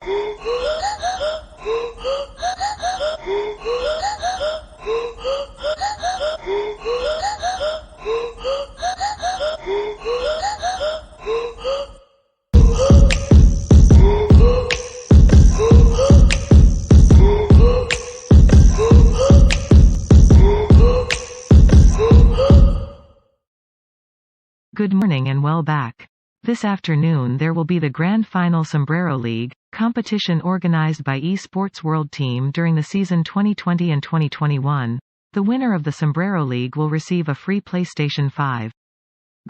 Good morning and well back. This afternoon there will be the Grand Final Sombrero League, competition organized by eSports World Team during the season 2020 and 2021. The winner of the Sombrero League will receive a free PlayStation 5.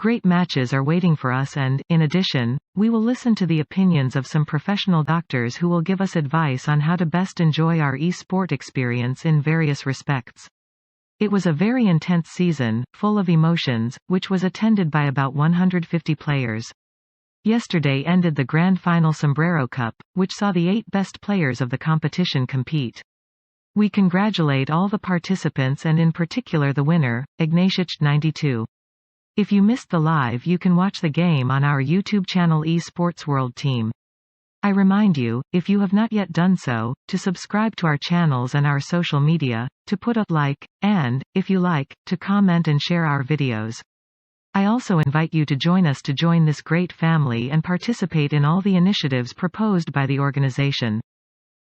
Great matches are waiting for us and, in addition, we will listen to the opinions of some professional doctors who will give us advice on how to best enjoy our eSport experience in various respects. It was a very intense season, full of emotions, which was attended by about 150 players. Yesterday ended the Grand Final Sombrero Cup, which saw the 8 best players of the competition compete. We congratulate all the participants and in particular the winner, Ignatius92. If you missed the live, you can watch the game on our YouTube channel eSports World Team. I remind you, if you have not yet done so, to subscribe to our channels and our social media, to put a like, and, if you like, to comment and share our videos. I also invite you to join us to join this great family and participate in all the initiatives proposed by the organization.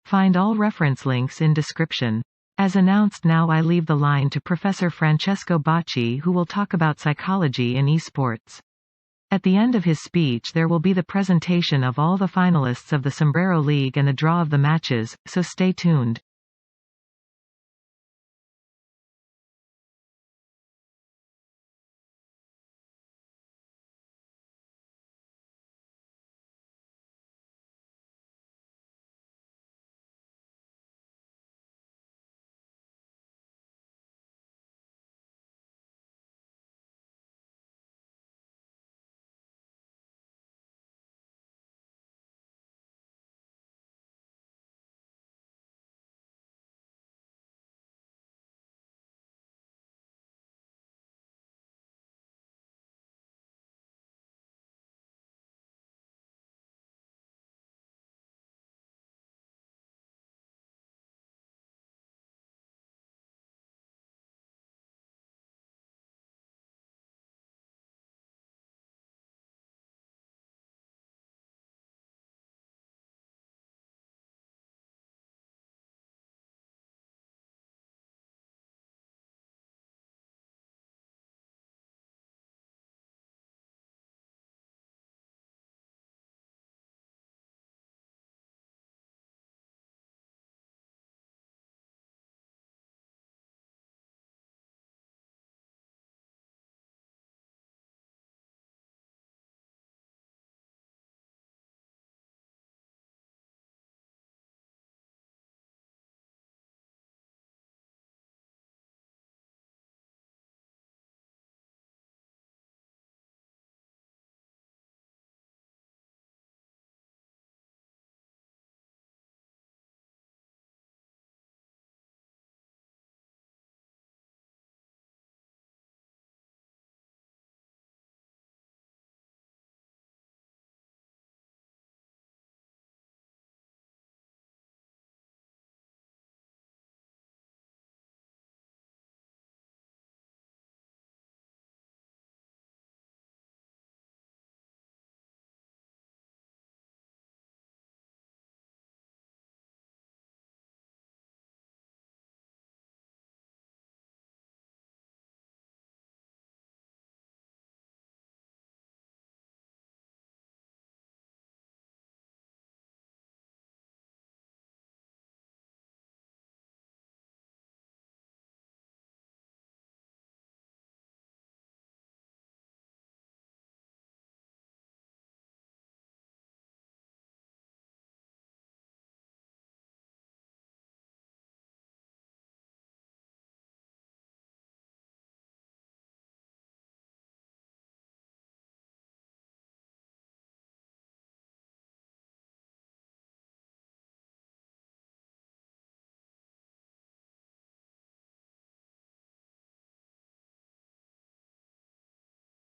Find all reference links in description. As announced, now I leave the line to Professor Francesco Bacci, who will talk about psychology in esports. At the end of his speech there will be the presentation of all the finalists of the Sombrero League and the draw of the matches, so stay tuned.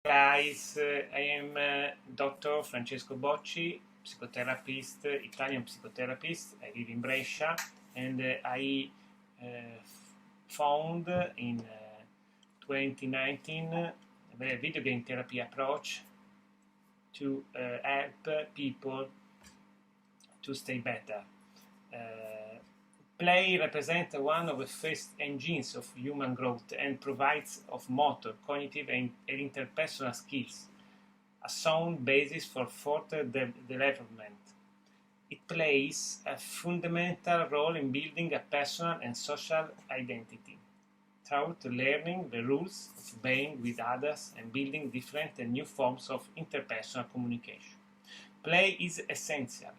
guys, I am Dr. Francesco Bocci, psychotherapist, Italian psychotherapist. I live in Brescia, and I found in 2019 a video game therapy approach to help people to stay better. Play represents one of the first engines of human growth and provides of motor, cognitive, and interpersonal skills, a sound basis for further development. It plays a fundamental role in building a personal and social identity, through learning the rules of being with others and building different and new forms of interpersonal communication. Play is essential,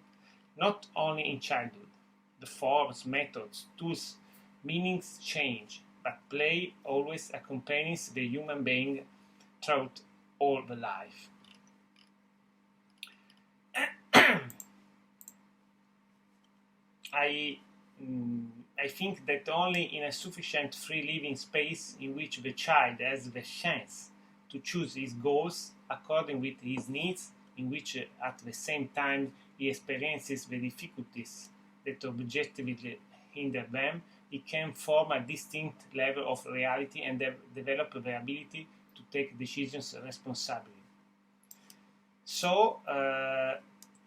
not only in childhood. The forms, methods, tools, meanings change, but play always accompanies the human being throughout all the life. I think that only in a sufficient free living space in which the child has the chance to choose his goals according with his needs, in which at the same time he experiences the difficulties that objectively hinder them, he can form a distinct level of reality and develop the ability to take decisions responsibly. So,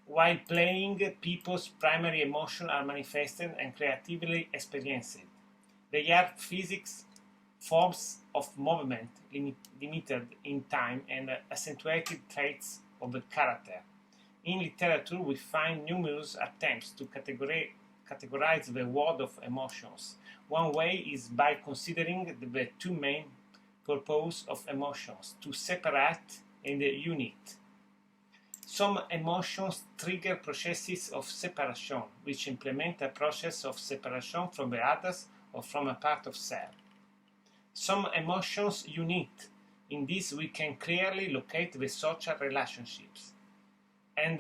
while playing, people's primary emotions are manifested and creatively experienced. They are physics, forms of movement limited in time, and accentuated traits of the character. In literature, we find numerous attempts to categorize the world of emotions. One way is by considering the two main purposes of emotions, to separate and unite. Some emotions trigger processes of separation, which implement a process of separation from the others or from a part of self. Some emotions unite. In this, we can clearly locate the social relationships. And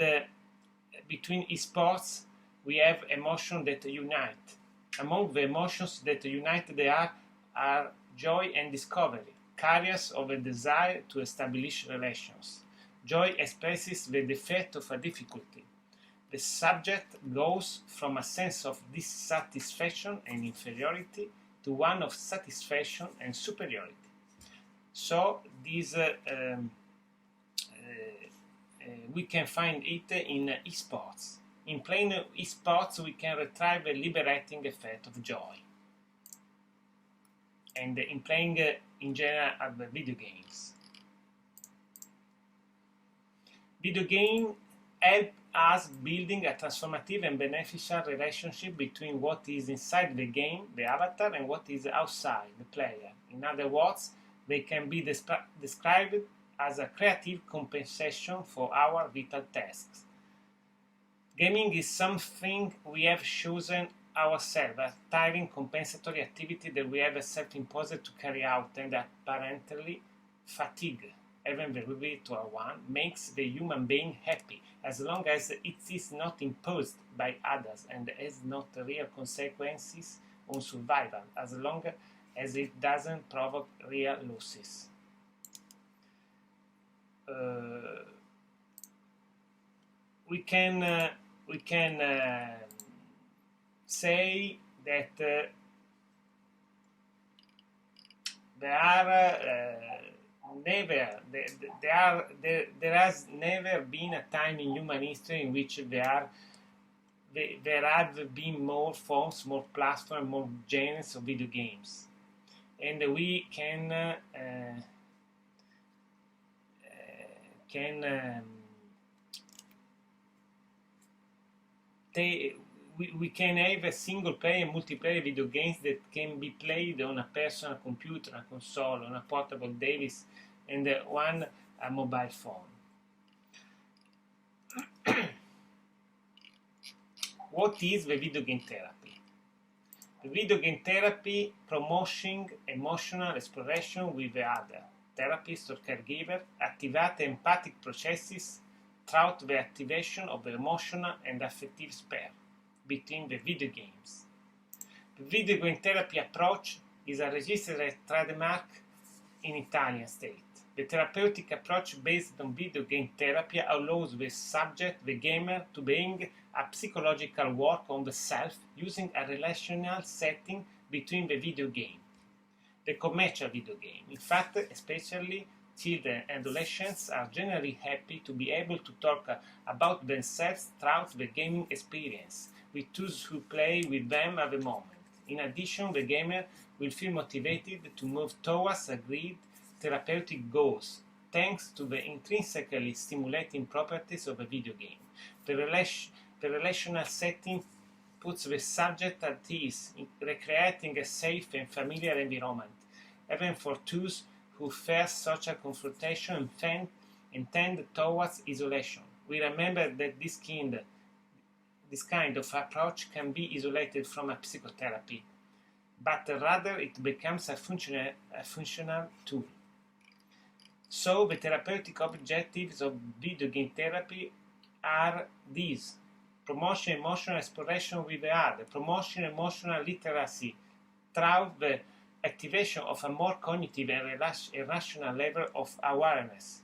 between sports, we have emotions that unite. Among the emotions that unite, there are joy and discovery, carriers of a desire to establish relations. Joy expresses the defeat of a difficulty. The subject goes from a sense of dissatisfaction and inferiority to one of satisfaction and superiority. So this we can find it in esports. In playing esports, we can retrieve a liberating effect of joy. And in playing, in general, video games. Video games help us building a transformative and beneficial relationship between what is inside the game, the avatar, and what is outside, the player. In other words, they can be described as a creative compensation for our vital tasks. Gaming is something we have chosen ourselves, a tiring compensatory activity that we have self-imposed to carry out, and apparently fatigue, even the virtual one, makes the human being happy, as long as it is not imposed by others and has not real consequences on survival, as long as it doesn't provoke real losses. We can say that there has never been a time in human history in which there have been more forms, more platforms, more genres of video games, and we we can have a single-player and multiplayer video games that can be played on a personal computer, a console, on a portable device, and a mobile phone. What is the video game therapy? The video game therapy promoting emotional exploration with the other. Therapist or caregiver activate empathic processes through the activation of the emotional and affective sphere between the video games. The video game therapy approach is a registered trademark in Italian state. The therapeutic approach based on video game therapy allows the subject, the gamer, to bring a psychological work on the self using a relational setting between the video game, the commercial video game. In fact, especially children and adolescents are generally happy to be able to talk about themselves throughout the gaming experience with those who play with them at the moment. In addition, the gamer will feel motivated to move towards agreed therapeutic goals thanks to the intrinsically stimulating properties of a video game. The relational setting puts the subject at ease, recreating a safe and familiar environment, even for those who fear social confrontation and tend towards isolation. We remember that this kind of approach can be isolated from a psychotherapy, but rather it becomes a functional tool. So the therapeutic objectives of video game therapy are these: promotion emotional exploration with the other, promotion emotional literacy through the activation of a more cognitive and rational level of awareness,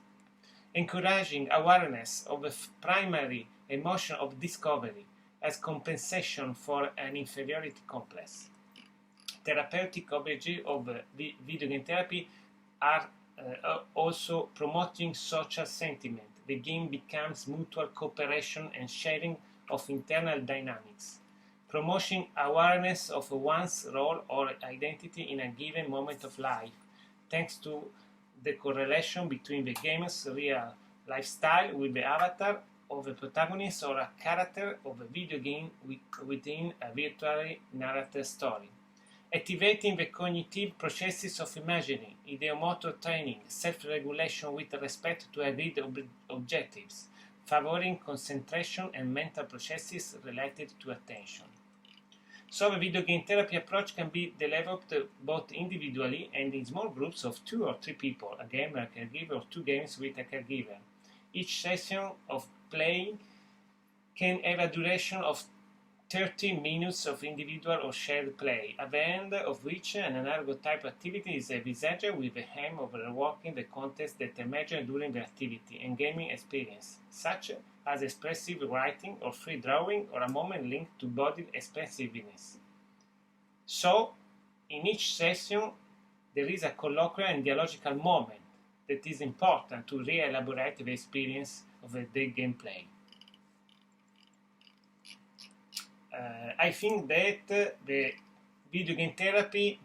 encouraging awareness of the primary emotion of discovery as compensation for an inferiority complex. Therapeutic objectives of video game therapy are also promoting social sentiment. The game becomes mutual cooperation and sharing of internal dynamics, promoting awareness of one's role or identity in a given moment of life, thanks to the correlation between the game's real lifestyle with the avatar of a protagonist or a character of a video game within a virtually narrated story. Activating the cognitive processes of imagining, ideomotor training, self-regulation with respect to agreed objectives, favoring concentration and mental processes related to attention. So the video game therapy approach can be developed both individually and in small groups of 2 or 3 people, a gamer, a caregiver, or 2 games with a caregiver. Each session of playing can have a duration of 30 minutes of individual or shared play, at the end of which an ergo-type activity is envisaged with the aim of reworking the context that emerged during the activity and gaming experience, such as expressive writing or free drawing or a moment linked to body expressiveness. So, in each session, there is a colloquial and dialogical moment that is important to re-elaborate the experience of the gameplay. I think that the video game therapy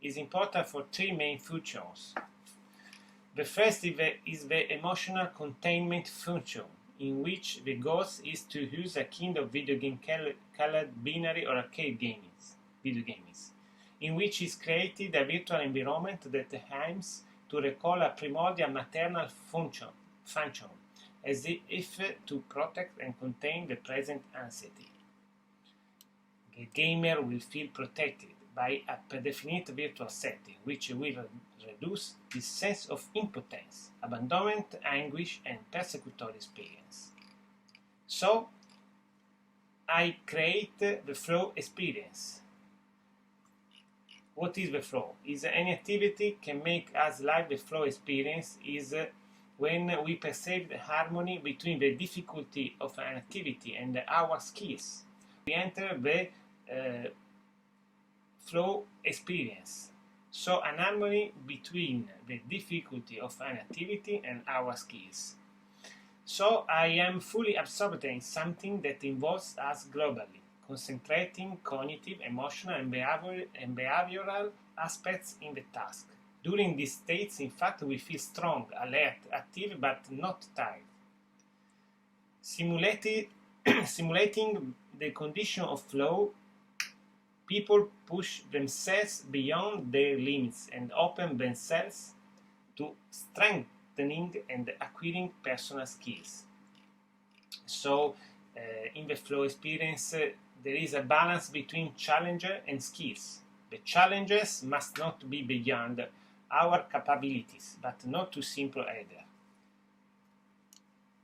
is important for 3 main functions. The first is the emotional containment function, in which the goal is to use a kind of video game called binary or arcade video games, in which is created a virtual environment that aims to recall a primordial maternal function, as if to protect and contain the present anxiety. The gamer will feel protected by a predefined virtual setting, which will reduce this sense of impotence, abandonment, anguish, and persecutory experience. So, I create the flow experience. What is the flow? Is any activity can make us live the flow experience is when we perceive the harmony between the difficulty of an activity and our skills. We enter the flow experience. So an harmony between the difficulty of an activity and our skills. So I am fully absorbed in something that involves us globally, concentrating cognitive, emotional, and behavioral aspects in the task. During these states, in fact, we feel strong, alert, active, but not tired. Simulating the condition of flow, people push themselves beyond their limits and open themselves to strengthening and acquiring personal skills. So, in the flow experience, there is a balance between challenger and skills. The challenges must not be beyond our capabilities, but not too simple either.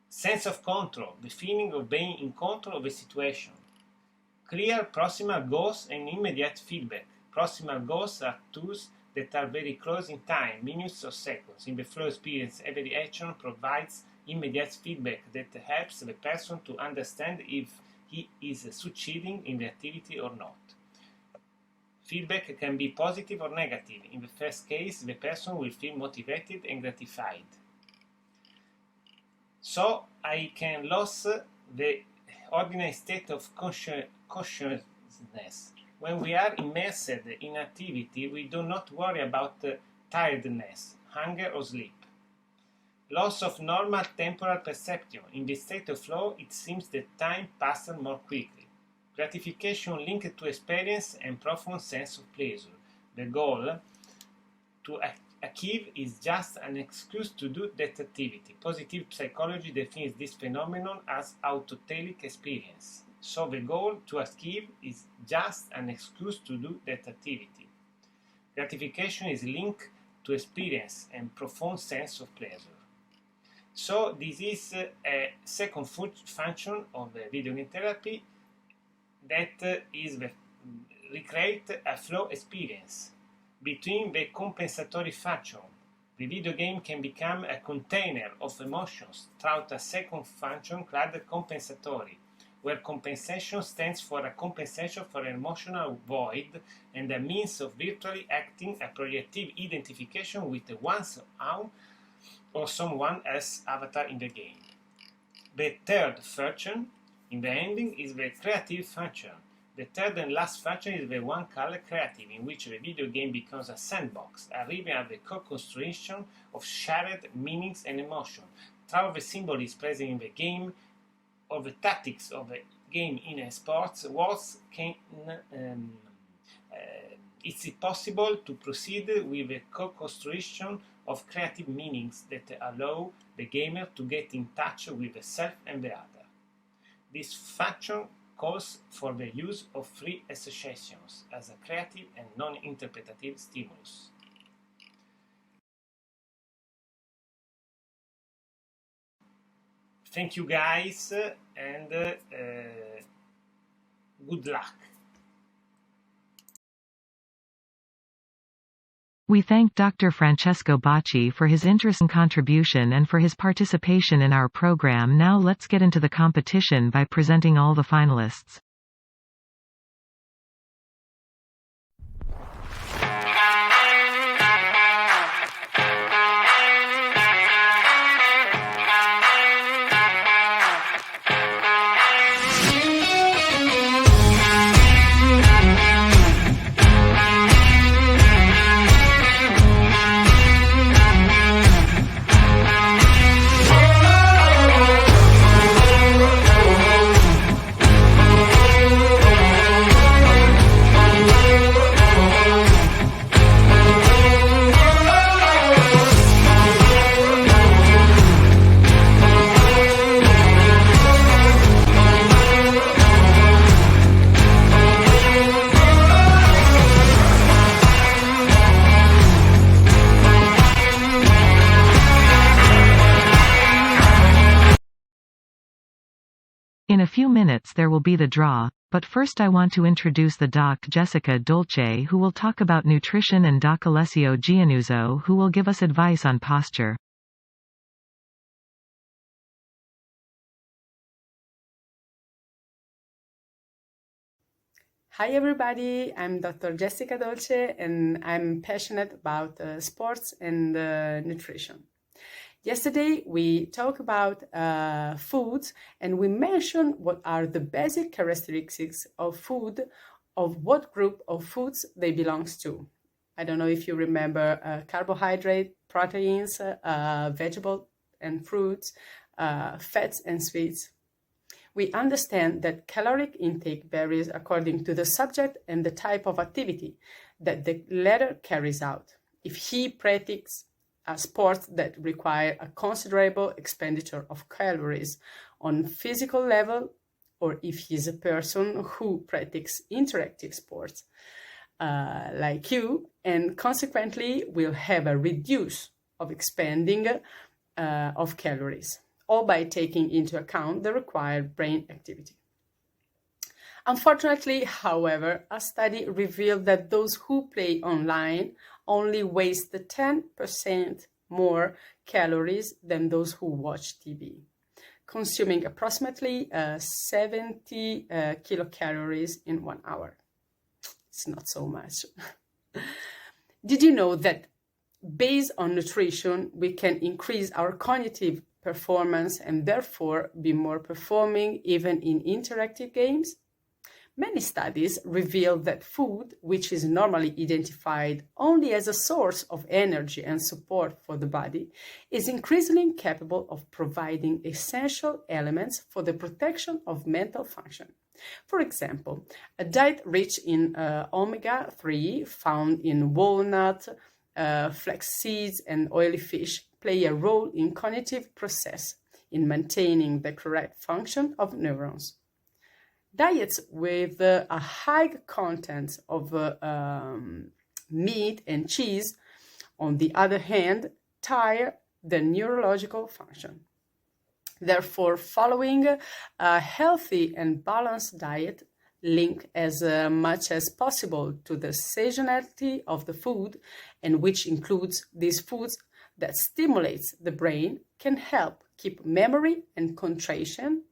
Sense of control, the feeling of being in control of the situation. Clear proximal goals and immediate feedback. Proximal goals are those that are very close in time, minutes or seconds. In the flow experience, every action provides immediate feedback that helps the person to understand if he is succeeding in the activity or not. Feedback can be positive or negative. In the first case, the person will feel motivated and gratified. So I can lose the ordinary state of consciousness. When we are immersed in activity, we do not worry about tiredness, hunger or sleep. Loss of normal temporal perception. In the state of flow, it seems that time passes more quickly. Gratification linked to experience and profound sense of pleasure. The goal to achieve is just an excuse to do that activity. Positive psychology defines this phenomenon as autotelic experience. So the goal to achieve is just an excuse to do that activity. Gratification is linked to experience and profound sense of pleasure. So this is a second function of the video game therapy, that is recreate a flow experience. Between the compensatory function, the video game can become a container of emotions throughout a second function called compensatory, where compensation stands for a compensation for an emotional void and a means of virtually acting a projective identification with one's own or someone else's avatar in the game. The third function in the ending is the creative function. The third and last function is the one called creative, in which the video game becomes a sandbox, arriving at the co-construction of shared meanings and emotion. Through the symbolism present in the game, or the tactics of the game in a sports worlds, it's possible to proceed with the co-construction of creative meanings that allow the gamer to get in touch with the self and the other. This function calls for the use of free associations as a creative and non-interpretative stimulus. Thank you guys, and good luck. We thank Dr. Francesco Bacci for his interesting contribution and for his participation in our program. Now let's get into the competition by presenting all the finalists. In a few minutes there will be the draw, but first I want to introduce the Doc Jessica Dolce, who will talk about nutrition, and Doc Alessio Giannuzzo, who will give us advice on posture. Hi everybody, I'm Dr. Jessica Dolce and I'm passionate about sports and nutrition. Yesterday we talked about foods, and we mentioned what are the basic characteristics of food, of what group of foods they belong to. I don't know if you remember carbohydrate, proteins, vegetable and fruits, fats and sweets. We understand that caloric intake varies according to the subject and the type of activity that the latter carries out. If he practices a sport that requires a considerable expenditure of calories on physical level, or if he is a person who practices interactive sports like you, and consequently will have a reduce of expending of calories, all by taking into account the required brain activity. Unfortunately, however, a study revealed that those who play online only waste 10% more calories than those who watch TV, consuming approximately 70 kilocalories in 1 hour. It's not so much. Did you know that based on nutrition, we can increase our cognitive performance and therefore be more performing even in interactive games? Many studies reveal that food, which is normally identified only as a source of energy and support for the body, is increasingly capable of providing essential elements for the protection of mental function. For example, a diet rich in omega-3 found in walnut, flax seeds, and oily fish play a role in cognitive process in maintaining the correct function of neurons. Diets with a high content of meat and cheese, on the other hand, tire the neurological function. Therefore, following a healthy and balanced diet linked as much as possible to the seasonality of the food, and which includes these foods that stimulates the brain, can help keep memory and concentration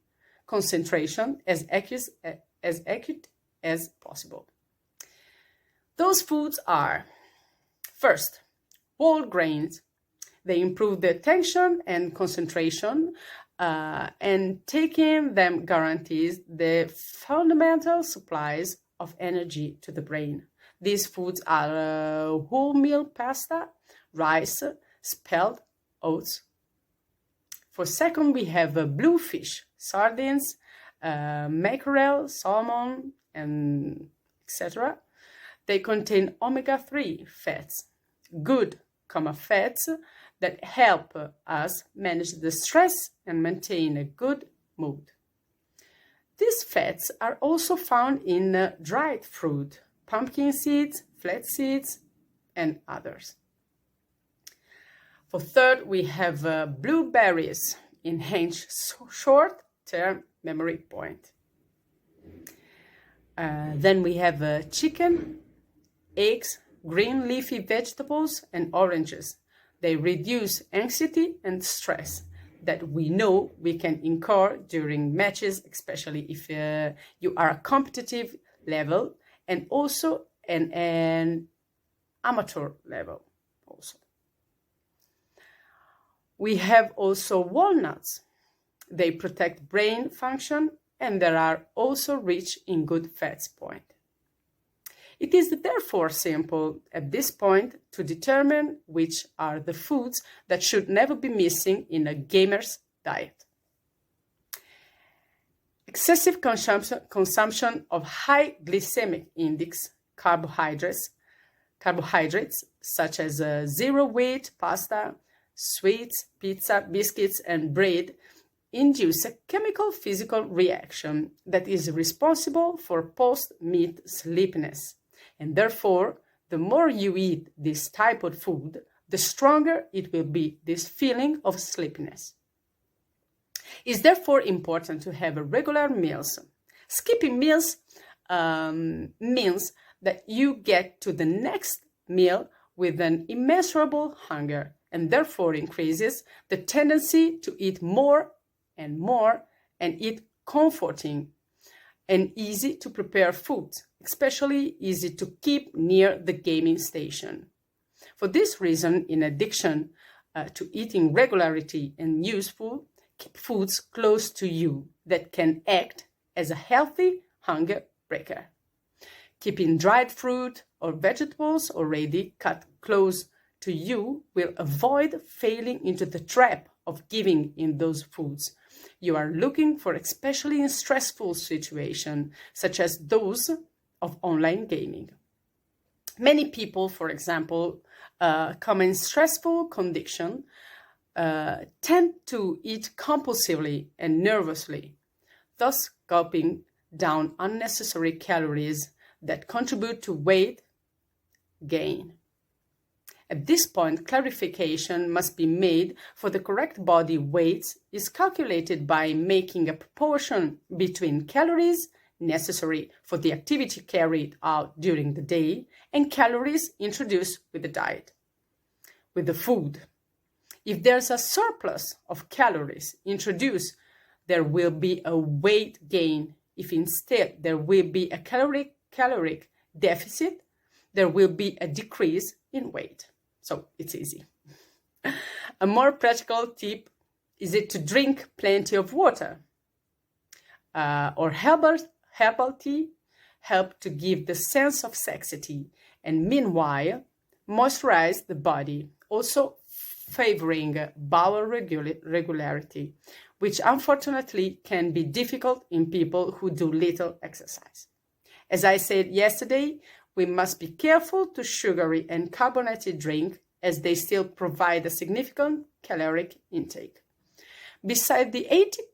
as accurate as possible. Those foods are, first, whole grains. They improve the attention and concentration, and taking them guarantees the fundamental supplies of energy to the brain. These foods are wholemeal pasta, rice, spelled oats. For second, we have bluefish, sardines, mackerel, salmon, and etc. They contain omega-3 fats, good fats that help us manage the stress and maintain a good mood. These fats are also found in dried fruit, pumpkin seeds, flax seeds, and others. For third, we have blueberries, enhance short-term memory point. Then we have chicken, eggs, green leafy vegetables, and oranges. They reduce anxiety and stress that we know we can incur during matches, especially if you are a competitive level and also an amateur level also. We have also walnuts. They protect brain function and they are also rich in good fats point. It is therefore simple at this point to determine which are the foods that should never be missing in a gamer's diet. Excessive consumption of high glycemic index carbohydrates such as zero-weight pasta, sweets, pizza, biscuits, and bread induce a chemical physical reaction that is responsible for post-meal sleepiness. And therefore, the more you eat this type of food, the stronger it will be this feeling of sleepiness. It's therefore important to have regular meals. Skipping meals means that you get to the next meal with an immeasurable hunger and therefore increases the tendency to eat more and eat comforting and easy to prepare food, especially easy to keep near the gaming station. For this reason, in addition to eating regularity and useful, keep foods close to you that can act as a healthy hunger breaker. Keeping dried fruit or vegetables already cut close to you will avoid falling into the trap of giving in those foods you are looking for, especially in stressful situations such as those of online gaming. Many people, for example, come in stressful condition, tend to eat compulsively and nervously, thus gulping down unnecessary calories that contribute to weight gain. At this point, clarification must be made, for the correct body weight is calculated by making a proportion between calories necessary for the activity carried out during the day, and calories introduced with the diet, with the food. If there's a surplus of calories introduced, there will be a weight gain. If instead there will be a caloric deficit, there will be a decrease in weight. So it's easy. A more practical tip is it to drink plenty of water. Or herbal tea help to give the sense of satiety and meanwhile moisturize the body, also favoring bowel regularity, which unfortunately can be difficult in people who do little exercise. As I said yesterday, we must be careful to sugary and carbonated drink as they still provide a significant caloric intake. Besides, the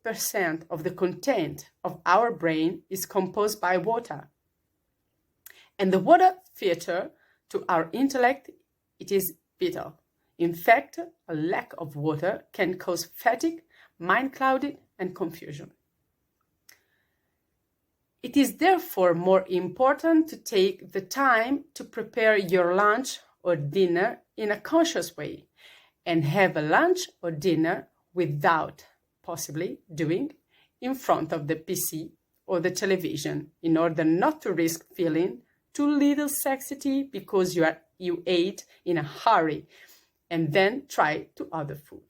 80% of the content of our brain is composed by water. And the water filter to our intellect, it is vital. In fact, a lack of water can cause fatigue, mind clouded, and confusion. It is therefore more important to take the time to prepare your lunch or dinner in a conscious way and have a lunch or dinner without possibly doing in front of the PC or the television in order not to risk feeling too little satiety because you ate in a hurry and then try to other food.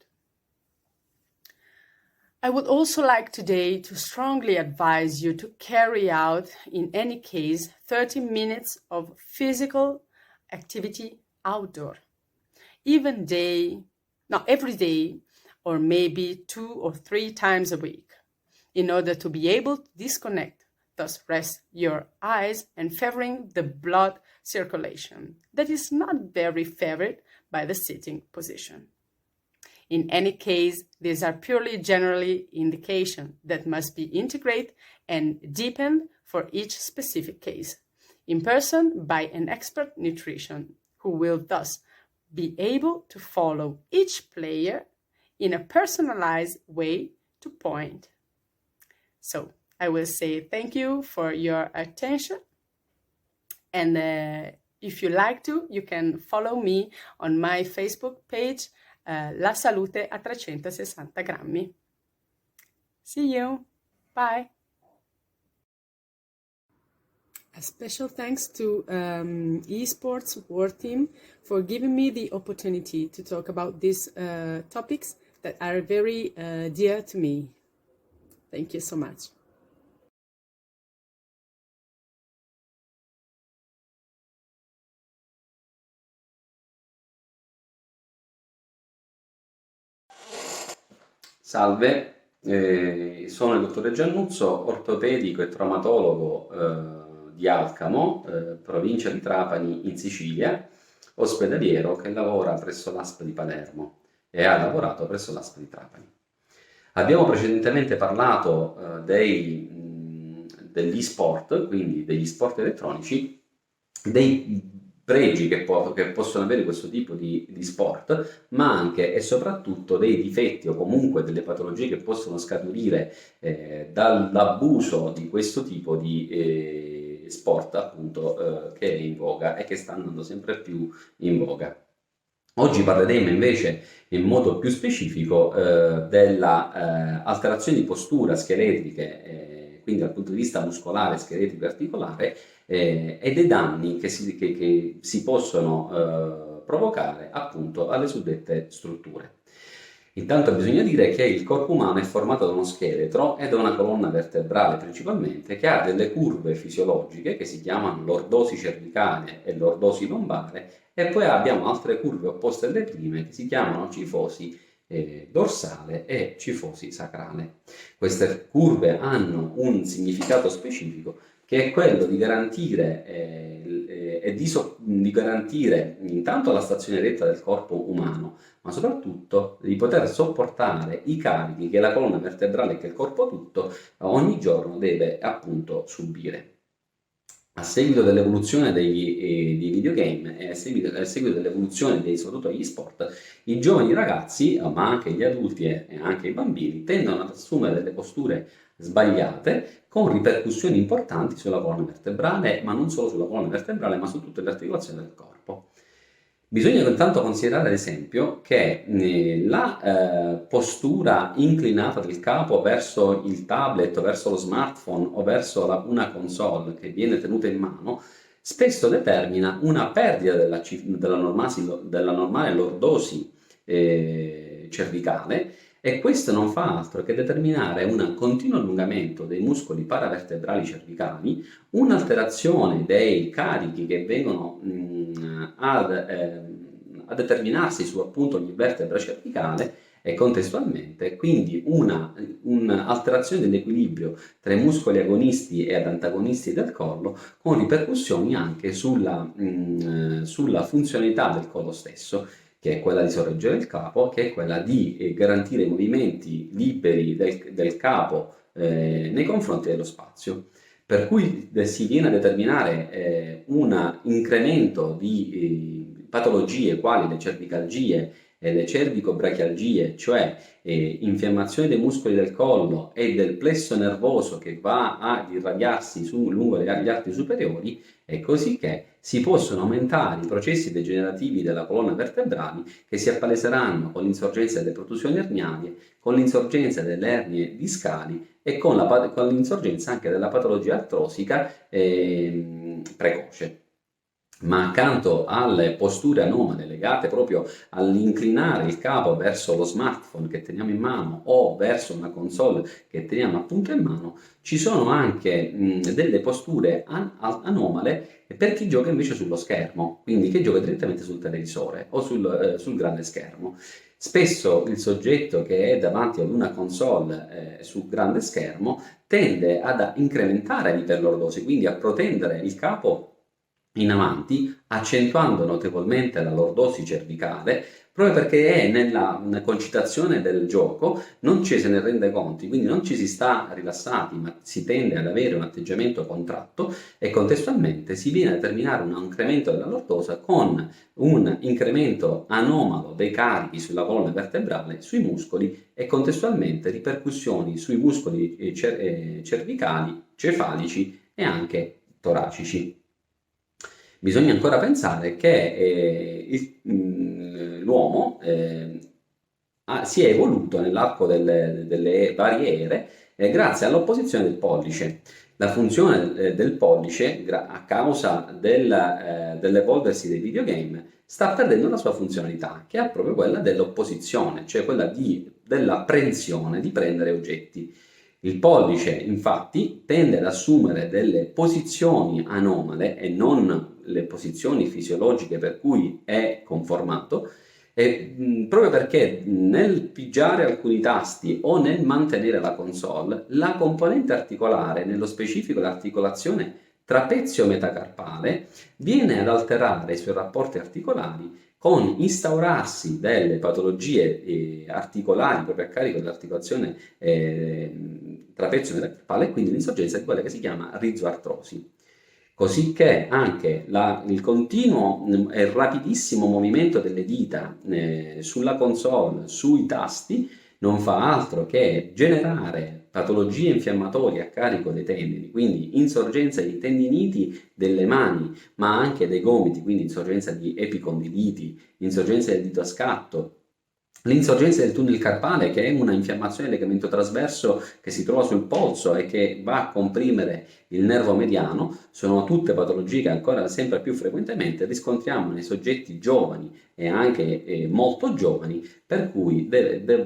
I would also like today to strongly advise you to carry out, in any case, 30 minutes of physical activity outdoor, not every day, or maybe 2 or 3 times a week, in order to be able to disconnect, thus rest your eyes and favoring the blood circulation that is not very favored by the sitting position. In any case, these are purely generally indications that must be integrated and deepened for each specific case, in person by an expert nutrition, who will thus be able to follow each player in a personalized way to point. So I will say thank you for your attention, and if you like to, you can follow me on my Facebook page, La Salute a 360 grammi. See you. Bye. A special thanks to eSports World Team for giving me the opportunity to talk about these topics that are very dear to me. Thank you so much. Salve, sono il dottore Giannuzzo, ortopedico e traumatologo di Alcamo, provincia di Trapani in Sicilia, ospedaliero che lavora presso l'ASP di Palermo e ha lavorato presso l'ASP di Trapani. Abbiamo precedentemente parlato degli sport, quindi degli sport elettronici, dei pregi che possono avere questo tipo di sport, ma anche e soprattutto dei difetti o comunque delle patologie che possono scaturire dall'abuso di questo tipo di sport, appunto, che è in voga e che sta andando sempre più in voga. Oggi parleremo invece in modo più specifico della alterazione di postura scheletriche, quindi dal punto di vista muscolare, scheletrico e articolare, e dei danni che si possono provocare appunto alle suddette strutture. Intanto bisogna dire che il corpo umano è formato da uno scheletro e da una colonna vertebrale principalmente, che ha delle curve fisiologiche che si chiamano lordosi cervicale e lordosi lombare, e poi abbiamo altre curve opposte alle prime che si chiamano cifosi dorsale e cifosi sacrale. Queste curve hanno un significato specifico, che è quello di garantire di garantire intanto la stazione retta del corpo umano, ma soprattutto di poter sopportare i carichi che la colonna vertebrale e che il corpo tutto ogni giorno deve appunto subire. A seguito dell'evoluzione dei videogame e a seguito dell'evoluzione soprattutto degli sport, i giovani ragazzi, ma anche gli adulti e anche i bambini, tendono ad assumere delle posture sbagliate, con ripercussioni importanti sulla colonna vertebrale, ma non solo sulla colonna vertebrale, ma su tutte le articolazioni del corpo. Bisogna intanto considerare, ad esempio, che la postura inclinata del capo verso il tablet, verso lo smartphone o verso una console che viene tenuta in mano, spesso determina una perdita della normale lordosi cervicale, e questo non fa altro che determinare un continuo allungamento dei muscoli paravertebrali cervicali, un'alterazione dei carichi che vengono a determinarsi su appunto ogni vertebra cervicale, e contestualmente quindi un'alterazione dell'equilibrio tra i muscoli agonisti e antagonisti del collo, con ripercussioni anche sulla funzionalità del collo stesso, che è quella di sorreggere il capo, che è quella di garantire i movimenti liberi del capo nei confronti dello spazio. Per cui si viene a determinare un incremento di patologie quali le cervicalgie e le cervicobrachialgie, cioè infiammazione dei muscoli del collo e del plesso nervoso che va ad irradiarsi lungo gli arti superiori, e così che si possono aumentare i processi degenerativi della colonna vertebrale, che si appaleseranno con l'insorgenza delle protrusioni erniarie, con l'insorgenza delle ernie discali e con l'insorgenza anche della patologia artrosica precoce. Ma accanto alle posture anomale legate proprio all'inclinare il capo verso lo smartphone che teniamo in mano o verso una console che teniamo appunto in mano, ci sono anche delle posture anomale per chi gioca invece sullo schermo, quindi che gioca direttamente sul televisore o sul grande schermo. Spesso il soggetto che è davanti ad una console sul grande schermo tende ad incrementare l'iperlordosi, quindi a protendere il capo in avanti, accentuando notevolmente la lordosi cervicale, proprio perché è nella concitazione del gioco, non ci se ne rende conto, quindi non ci si sta rilassati, ma si tende ad avere un atteggiamento contratto, e contestualmente si viene a determinare un incremento della lordosa con un incremento anomalo dei carichi sulla colonna vertebrale, sui muscoli, e contestualmente ripercussioni sui muscoli cervicali, cefalici e anche toracici. Bisogna ancora pensare che l'uomo si è evoluto nell'arco delle varie ere grazie all'opposizione del pollice. La funzione del pollice, a causa dell'evolversi dei videogame, sta perdendo la sua funzionalità, che è proprio quella dell'opposizione, cioè quella della prensione, di prendere oggetti. Il pollice, infatti, tende ad assumere delle posizioni anomale e non le posizioni fisiologiche per cui è conformato, proprio perché nel pigiare alcuni tasti o nel mantenere la console, la componente articolare, nello specifico l'articolazione trapezio-metacarpale, viene ad alterare i suoi rapporti articolari, con instaurarsi delle patologie articolari proprio a carico dell'articolazione trapezio-metacarpale, e quindi l'insorgenza di quella che si chiama rizoartrosi. Così che anche il continuo e rapidissimo movimento delle dita sulla console, sui tasti, non fa altro che generare patologie infiammatorie a carico dei tendini, quindi insorgenza di tendiniti delle mani, ma anche dei gomiti, quindi insorgenza di epicondiliti, insorgenza del dito a scatto, l'insorgenza del tunnel carpale, che è una infiammazione del legamento trasverso che si trova sul polso e che va a comprimere il nervo mediano. Sono tutte patologie che ancora sempre più frequentemente riscontriamo nei soggetti giovani e anche molto giovani, per cui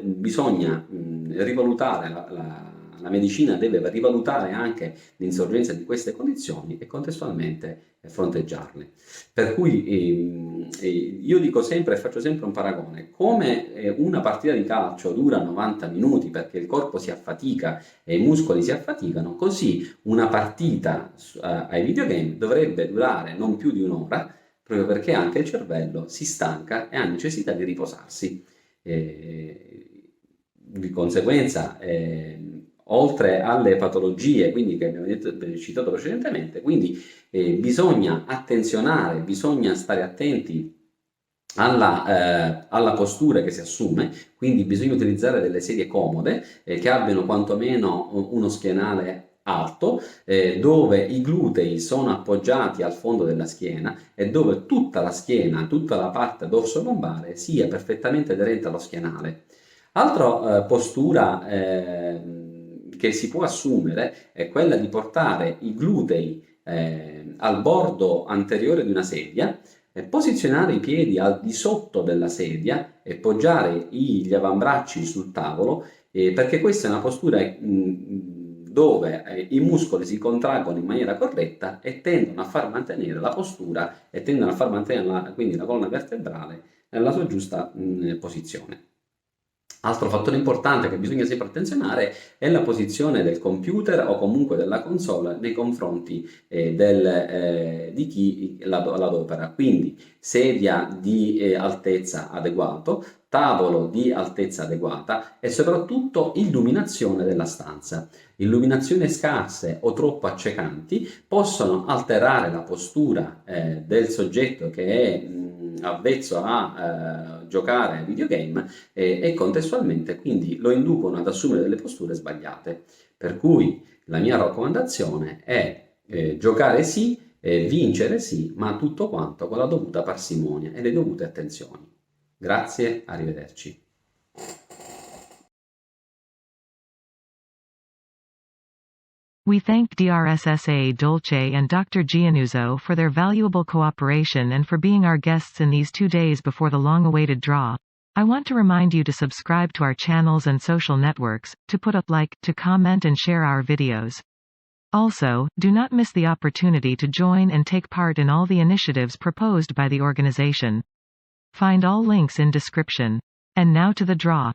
bisogna rivalutare la medicina deve rivalutare anche l'insorgenza di queste condizioni e contestualmente fronteggiarle. Per cui io dico sempre e faccio sempre un paragone: come una partita di calcio dura 90 minuti perché il corpo si affatica e i muscoli si affaticano, così una partita ai videogame dovrebbe durare non più di un'ora, proprio perché anche il cervello si stanca e ha necessità di riposarsi. Di conseguenza, oltre alle patologie quindi che abbiamo citato precedentemente, quindi bisogna attenzionare, bisogna stare attenti alla postura che si assume, quindi bisogna utilizzare delle sedie comode che abbiano quantomeno uno schienale alto, dove i glutei sono appoggiati al fondo della schiena e dove tutta la schiena, tutta la parte dorso-lombare sia perfettamente aderente allo schienale. Altra postura che si può assumere è quella di portare i glutei al bordo anteriore di una sedia, posizionare i piedi al di sotto della sedia e poggiare gli avambracci sul tavolo, perché questa è una postura dove i muscoli si contraggono in maniera corretta e tendono a far mantenere la postura e tendono a far mantenere quindi la colonna vertebrale nella sua giusta posizione. Altro fattore importante che bisogna sempre attenzionare è la posizione del computer o comunque della console nei confronti di chi l'adopera. Quindi sedia di altezza adeguato, tavolo di altezza adeguata e soprattutto illuminazione della stanza. Illuminazioni scarse o troppo accecanti possono alterare la postura del soggetto che è avvezzo a giocare ai videogame e contestualmente quindi lo inducono ad assumere delle posture sbagliate. Per cui la mia raccomandazione è giocare sì, vincere sì, ma tutto quanto con la dovuta parsimonia e le dovute attenzioni. Grazie, arrivederci. We thank DRSSA Dolce and Dr. Giannuzzo for their valuable cooperation and for being our guests in these 2 days before the long-awaited draw. I want to remind you to subscribe to our channels and social networks, to put up like, to comment and share our videos. Also, do not miss the opportunity to join and take part in all the initiatives proposed by the organization. Find all links in description. And now to the draw.